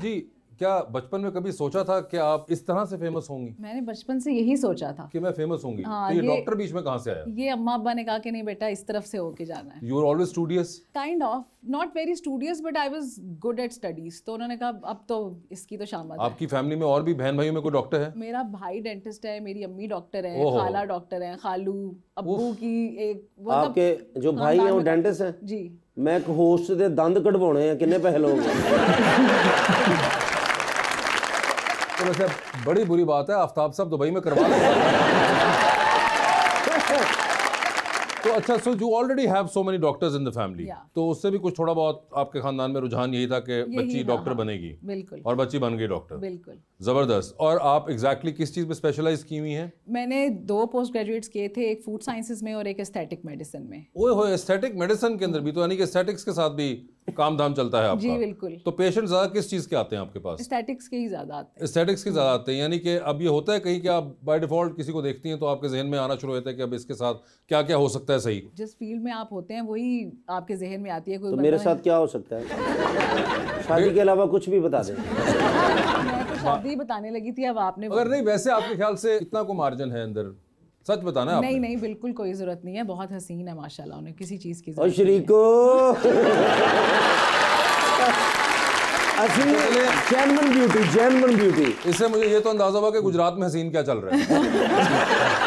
जी, क्या बचपन में कभी सोचा था कि आप इस तरह से फेमस होंगी? मैंने बचपन से यही सोचा था कि मैं फेमस होंगी। हाँ, तो ये डॉक्टर बीच में कहाँ से आया? ये अम्मा अब्बा ने कहा कि नहीं बेटा इस तरफ से होके जाना है। You are always studious? Kind of, not very studious but I was good at studies. तो उन्होंने कहा अब तो इसकी तो शामत है। आपकी फैमिली में और भी बहन भाइयों में कोई डॉक्टर है? मेरा भाई डेंटिस्ट है, मेरी अम्मी डॉक्टर है, खाला डॉक्टर है, खालू अब्बू की एक आपके जो भाई हैं वो डेंटिस्ट हैं जी। मैं एक होस्ट दे दंद कटवाने हैं, कितने पैसे लोगे? तो वैसे बड़ी बुरी बात है, आफ्ताब साहब दुबई में करवा लें। तो अच्छा, so you already have so many doctors in the family, तो उससे भी कुछ थोड़ा बहुत आपके खानदान में रुझान यही था कि बच्ची डॉक्टर बनेगी। बिल्कुल। और बच्ची बन गई डॉक्टर। बिल्कुल। जबरदस्त। और आप एग्जैक्टली किस चीज में स्पेशलाइज की हुई हैं? मैंने 2 पोस्ट ग्रेजुएट्स किए थे, एक फूड साइंसेज में और एक एस्थेटिक मेडिसिन में। ओए होए, एस्थेटिक मेडिसिन के अंदर भी, तो यानी कि एस्थेटिक्स के साथ भी काम धाम चलता है आपका? जी बिल्कुल। तो पेशेंट ज्यादा किस चीज के आते हैं आपके पास? एस्थेटिक्स के ही ज्यादा आते हैं। एस्थेटिक्स के ज्यादा आते हैं, यानी कि अब ये होता है कहीं कि आप बाय डिफॉल्ट किसी को देखती हैं तो आपके जहन में आना शुरू होता है कि अब इसके साथ क्या क्या हो सकता है। सही, जिस फील्ड में आप होते हैं वही आपके जहन में आती है। कोई तो मेरे साथ क्या हो सकता है? शादी के अलावा कुछ भी बता दें। मैं तो शादी बताने लगी थी, अब आपने। अगर नहीं, वैसे आपके ख्याल से कितना को मार्जिन है अंदर? सच बताना है। नहीं नहीं, बिल्कुल कोई जरूरत नहीं है, बहुत हसीन है माशाल्लाह, उन्हें किसी चीज की और शरीको जेन्युइन ब्यूटी। इससे मुझे ये तो अंदाजा हुआ कि गुजरात में हसीन क्या चल रहा है।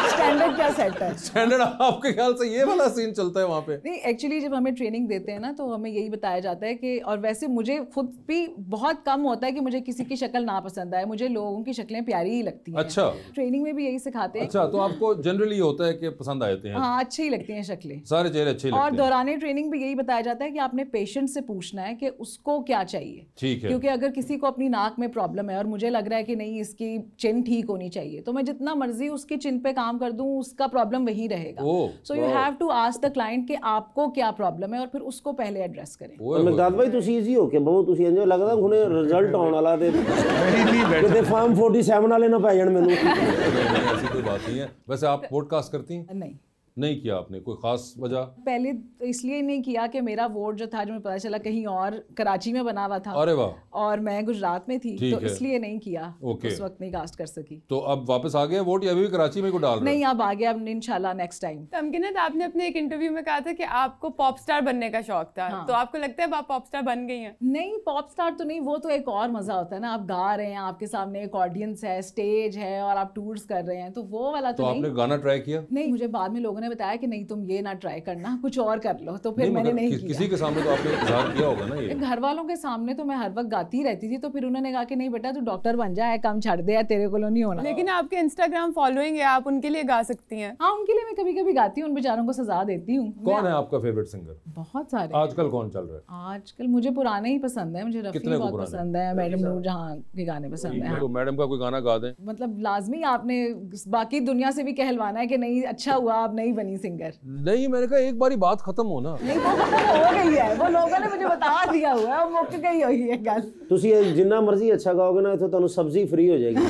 स्टैंडर्ड क्या सेट है? स्टैंडर्ड आपके ख्याल से ये वाला सीन चलता है वहाँ पे? नहीं, एक्चुअली जब हमें ट्रेनिंग देते हैं ना तो हमें यही बताया जाता है कि, और वैसे मुझे खुद भी बहुत कम होता है कि मुझे किसी की शक्ल ना पसंद आए, मुझे लोगों की शक्लें प्यारी ही लगती हैं। अच्छा। ट्रेनिंग में भी यही सिखाते हैं। अच्छा, तो आपको जनरली होता है कि पसंद आते हैं? हाँ, अच्छी ही लगती हैं शक्लें, सारे चेहरे अच्छे लगते हैं। और दौरान ट्रेनिंग भी यही बताया जाता है कि आपने पेशेंट से पूछना है कि उसको क्या चाहिए। ठीक है। क्योंकि अगर किसी को अपनी नाक में प्रॉब्लम है और मुझे लग रहा है कि नहीं इसकी चिन ठीक होनी चाहिए, तो मैं जितना मर्जी उसकी चिन पे काम कर दूं, उसका प्रॉब्लम वही रहेगा। So you have to ask the client कि आपको क्या प्रॉब्लम है और फिर उसको पहले एड्रेस करें। मकदाद भाई तुसी इजी हो के बहुत तुसी इंज लगदा हुणे रिजल्ट आउण वाला ते किते फॉर्म 47 वाले ना पै जाण मेनू। ऐसी कोई बात नहीं है। वैसे आप पॉडकास्ट करती हैं? नहीं किया आपने? कोई खास वजह? पहले इसलिए नहीं किया कि मेरा वोट जो था, जो मुझे पता चला कहीं और कराची में बना हुआ था। अरे वाह। और मैं गुजरात में थी, तो इसलिए नहीं किया। उस वक्त नहीं कास्ट कर सकी। तो अब वापस आ गए वोट या अभी भी कराची में को डाल रहे? नहीं, अब आ गया, अब इंशाल्लाह नेक्स्ट टाइम। तमकीनत, आपने अपने एक इंटरव्यू में कहा था कि आपको पॉप स्टार बनने का शौक था। तो आपको लगता है आप पॉप स्टार बन गई हैं? नहीं, पॉप स्टार तो नहीं, वो तो एक और मजा होता है ना, आप गा रहे हैं, आपके सामने एक ऑडियंस है, स्टेज है और आप टूर्स कर रहे हैं, तो वो वाला तो नहीं। आपने गाना ट्राई किया? नहीं, मुझे बाद में लोगों ने बताया कि नहीं तुम ये ना ट्राई करना, कुछ और कर लो, तो फिर मैंने नहीं किया। किसी के सामने तो आपने इज़हार किया होगा ना? ये घर वालों के सामने तो मैं हर वक्त गाती रहती थी, तो फिर उन्होंने कहा कि नहीं बेटा तू डॉक्टर बन जाए, काम छाड़ दे, तेरे को नहीं होना। लेकिन आपके इंस्टाग्राम फॉलोइंग है, आप उनके लिए गा सकती हैं। हाँ, उनके लिए मैं कभी कभी गाती हूँ, उन बेचारों को सजा देती हूँ। कौन है आपका फेवरेट सिंगर? बहुत सारे। आजकल कौन चल रहा है? आजकल मुझे पुराने ही पसंद है, मुझे रफी बहुत पसंद है, मैडम नूरजहां के गाने पसंद है। तो मैडम का कोई गाना गा दें। मतलब लाजमी आपने बाकी दुनिया से भी कहलवाना है कि नहीं अच्छा हुआ आप नहीं बनी सिंगर। नहीं, मैंने कहा एक बारी बात खत्म हो ना। नहीं, वो खत्म हो गई है, वो लोगों ने मुझे बता दिया हुआ है, वो मुक गई हुई है गल। तुसी जिन्ना मर्जी अच्छा गाओगे ना, इत्थे तुहानू सब्जी फ्री हो जाएगी।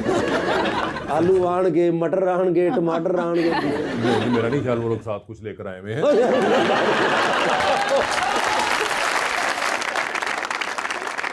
आलू आणगे, मटर आणगे, टमाटर आणगे। नहीं, मेरा नहीं ख्याल वो लोग साथ कुछ लेकर आए हुए हैं।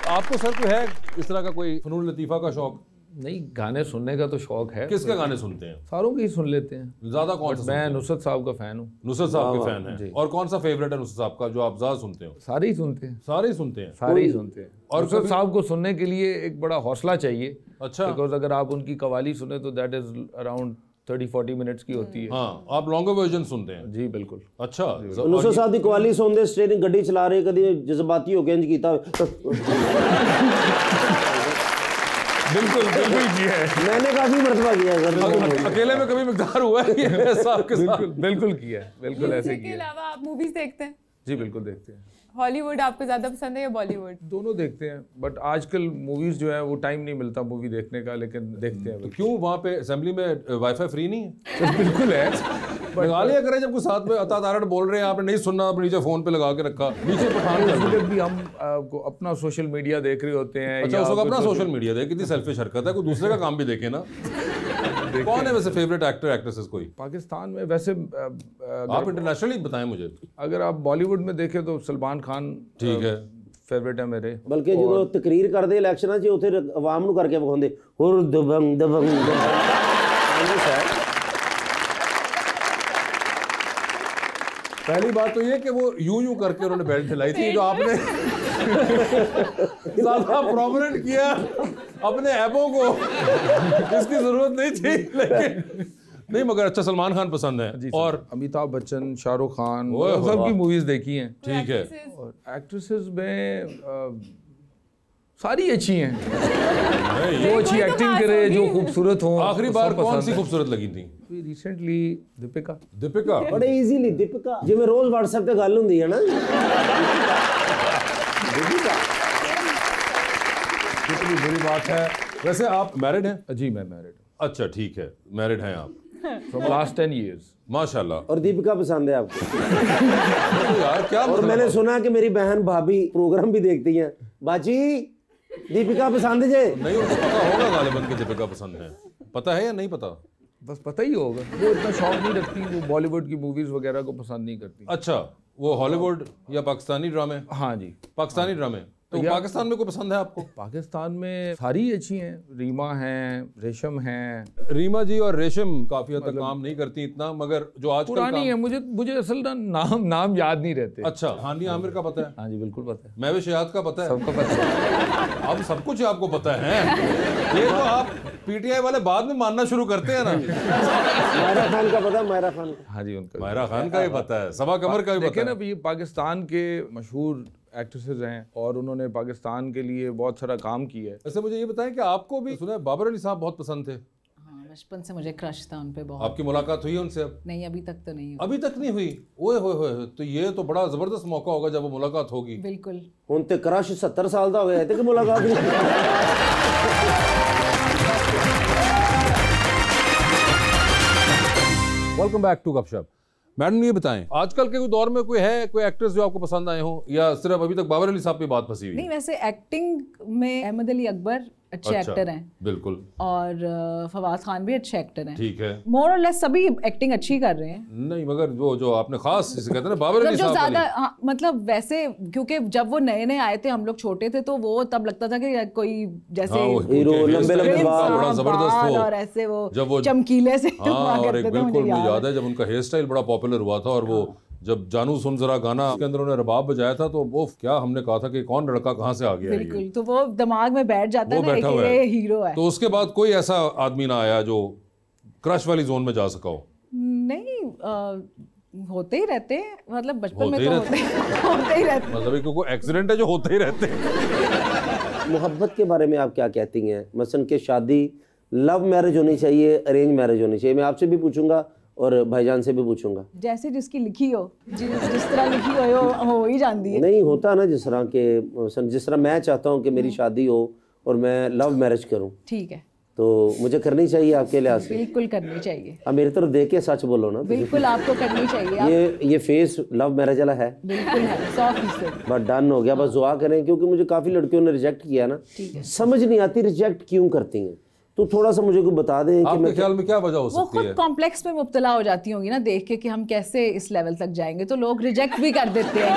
आपको सर कोई है इस तरह का कोई फनून लतीफा का शौक? नहीं, गाने सुनने का तो शौक है। किसके गाने सुनते हैं? सारों के ही सुन लेते हैं। ज्यादा कौन सा? मैं नुसरत साहब का फैन हूँ। नुसरत साहब के फैन हैं। और कौन सा फेवरेट है नुसरत साहब का जो आप ज्यादा सुनते हो? सारे ही सुनते हैं। सारे ही सुनते हैं? सारे ही सुनते हैं। और नुसरत साहब को सुनने के लिए एक बड़ा हौसला चाहिए। अच्छा। बिकॉज अगर आप उनकी कवाली सुने तो दैट इज अराउंड 30-40 मिनट्स की होती है। हाँ, आप लॉन्गर वर्जन सुनते हैं? जी बिल्कुल। अच्छा। नुसरत साहब की कवाली सुनते स्टेरिंग गड्डी चला रहे, कभी जज्बाती हो गए, इंज कीता बिल्कुल किया है। मैंने काफी मर्तबा किया है। अकेले में कभी मिकदार हुआ है ये साहब के साथ? बिल्कुल किया है, बिल्कुल ऐसे किया है। इसके अलावा आप मूवीज देखते हैं? जी बिल्कुल देखते हैं। हॉलीवुड आपको ज्यादा पसंद है या बॉलीवुड? दोनों देखते हैं, बट आजकल मूवीज जो है वो टाइम नहीं मिलता मूवी देखने का, लेकिन देखते हैं। तो क्यों वहाँ पे असेंबली में वाईफाई फ्री नहीं है? बिल्कुल है, लगा लिया करें जब कोई साथ में अतातारट बोल रहे हैं, आपने नहीं सुनना, आप नीचे फोन पे लगा के रखा, नीचे पठान जब भी हम अपना सोशल मीडिया देख रहे होते हैं। अच्छा, उसको अपना सोशल मीडिया देख, कितनी सेल्फिश हरकत है, कोई दूसरे का काम भी देखे ना। कौन है वैसे फेवरेट एक्टर एक्ट्रेसेस कोई पाकिस्तान में? वैसे आप इंटरनेशनली बताएं मुझे। अगर आप बॉलीवुड में देखें तो सलमान खान ठीक है, फेवरेट है मेरे। बल्कि जो तकरीर करते इलेक्शन च उत्थे आवाम नूं करके विखाउंदे हुर दबंग दबंग पहली बात तो ये कि वो यूं करके उन्होंने बेल्ट हिलाई थी, जो आपने ज्यादा प्रोमिनेंट किया अपने ऐबों को, इसकी जरूरत नहीं थी। लेकिन नहीं, मगर अच्छा सलमान खान पसंद है और अमिताभ बच्चन, शाहरुख खान, सबकी मूवीज देखी हैं। ठीक है। और एक्ट्रेसेस में सारी अच्छी हैं, जो अच्छी एक्टिंग करे, जो खूबसूरत हो। आखिरी बार कौन सी खूबसूरत लगी थी? रिसेंटली दीपिका। दीपिका बड़े इजीली दीपिका जिवें रोज व्हाट्सएप पे गल हुंदी है ना। दीपिका कितनी बुरी बात है। वैसे आप मैरिड हैं? जी मैं मैरिड हूँ। अच्छा ठीक है, मैरिड हैं आप फ्रॉम लास्ट 10 years। माशाल्लाह। और दीपिका पसंद है आपको? यार क्या और मैंने सुना कि मेरी बहन भाभी प्रोग्राम भी देखती हैं। बाजी दीपिका पसंद जे? नहीं, उनको पता होगा गालिबन कि दीपिका पसंद है। पता है या नहीं पता? बस पता ही होगा। वो इतना शौक नहीं रखती, वो बॉलीवुड की मूवीज वगैरह को पसंद नहीं करती। अच्छा, वो हॉलीवुड या पाकिस्तानी ड्रामे? हाँ जी, पाकिस्तानी ड्रामे। तो पाकिस्तान में कोई पसंद है आपको? पाकिस्तान में सारी अच्छी हैं। रीमा हैं, रेशम हैं। रीमा जी और रेशम काफी हद तक काम नहीं करती इतना, मगर जो आजकल पुरानी है। मुझे असल नाम याद नहीं रहते। अच्छा, हानिया आमिर का पता है? हाँ जी बिल्कुल पता है। महवे शहाद का पता है? सबको पता है। अब सब कुछ आपको पता है। ये तो आप पीटीआई वाले बाद में मानना शुरू करते हैं ना। मायरा खान का पता है? मायरा खान का? हाँ जी उनका। मायरा खान का भी पता है, सबा कमर का भी पता है। ना, ये पाकिस्तान के मशहूर एक्ट्रेसेस हैं और उन्होंने पाकिस्तान के लिए बहुत सारा काम किया है। वैसे मुझे ये बताएं कि आपको भी सुना है बाबर अली साहब बहुत पसंद थे? हाँ, बचपन से मुझे क्रश था उन पे बहुत। आपकी मुलाकात हुई है उनसे? अब नहीं, अभी तक तो नहीं हुई। अभी तक नहीं हुई? ओए होए होए, तो ये तो बड़ा जबरदस्त मौका होगा जब वो मुलाकात होगी। बिल्कुल। हुण ते क्रश 70 साल दा हो गया ते कि मुलाकात नहीं। वेलकम बैक टू गपशप। मैडम ये बताएं, आजकल के दौर में कोई है, कोई एक्ट्रेस जो आपको पसंद आए हो, या सिर्फ अभी तक बाबर अली साहब पे बात फंसी हुई? नहीं, वैसे एक्टिंग में अहमद अली अकबर अच्छे एक्टर हैं। बिल्कुल। और फवाद खान भी अच्छे एक्टर हैं। ठीक है। मोर और लेस सभी एक्टिंग अच्छी कर रहे हैं। नहीं, मगर जो आपने खास जिसे कहते हैं ना बाबर अली जो साहब ज्यादा, हाँ, मतलब वैसे क्योंकि जब वो नए नए आए थे, हम लोग छोटे थे, तो वो तब लगता था कि कोई जैसे हीरो लंबे लंबे बाल, बड़ा जबरदस्त हो, और ऐसे वो जब वो चमकीले से। हाँ, और एक बिल्कुल मुझे याद है जब उनका हेयर स्टाइल बड़ा पॉपुलर हुआ था, और वो जब जानू सुन जरा गाना के अंदर उन्होंने रबाब बजाया था, तो वो क्या हमने कहा था कि कौन लड़का कहाँ से आ गया है। बिल्कुल, तो वो दिमाग में बैठ जाता है ना कि ये हीरो है। तो उसके बाद कोई ऐसा आदमी ना आया जो क्रश वाली जोन में जा सका हो? नहीं, होते ही रहते हैं, मतलब बचपन में तो होते ही रहते। मतलब क्योंकि एक्सीडेंट है जो होते ही रहते हैं। मोहब्बत के बारे में आप क्या कहती हैं? मसलन कि शादी लव मैरिज होनी चाहिए, अरेंज मैरिज होनी चाहिए? मैं आपसे भी पूछूंगा और भाईजान से भी पूछूंगा। जैसे जिसकी लिखी हो, जिस तरह लिखी हो ही जाती है। नहीं होता ना, जिस तरह के, जिस तरह मैं चाहता हूँ कि मेरी शादी हो और मैं लव मैरिज करूँ, ठीक है, तो मुझे करनी चाहिए आपके लिहाज से? बिल्कुल करनी चाहिए। अब मेरी तरफ देख के सच बोलो ना। बिल्कुल आपको करनी चाहिए। ये फेस लव मैरिज वाला है? बिल्कुल है, 100%। बस डन हो गया। बस दुआ करें, क्योंकि मुझे काफी लड़कियों ने रिजेक्ट किया ना, समझ नहीं आती रिजेक्ट क्यों करती हैं। तो थोड़ा सा मुझे को बता दें कि आपके ख्याल में क्या वजह हो सकती है? वो खुद कॉम्प्लेक्स में मुब्तला हो जाती होंगी ना, देख के कि हम कैसे इस लेवल तक जाएंगे, तो लोग रिजेक्ट भी कर देते हैं।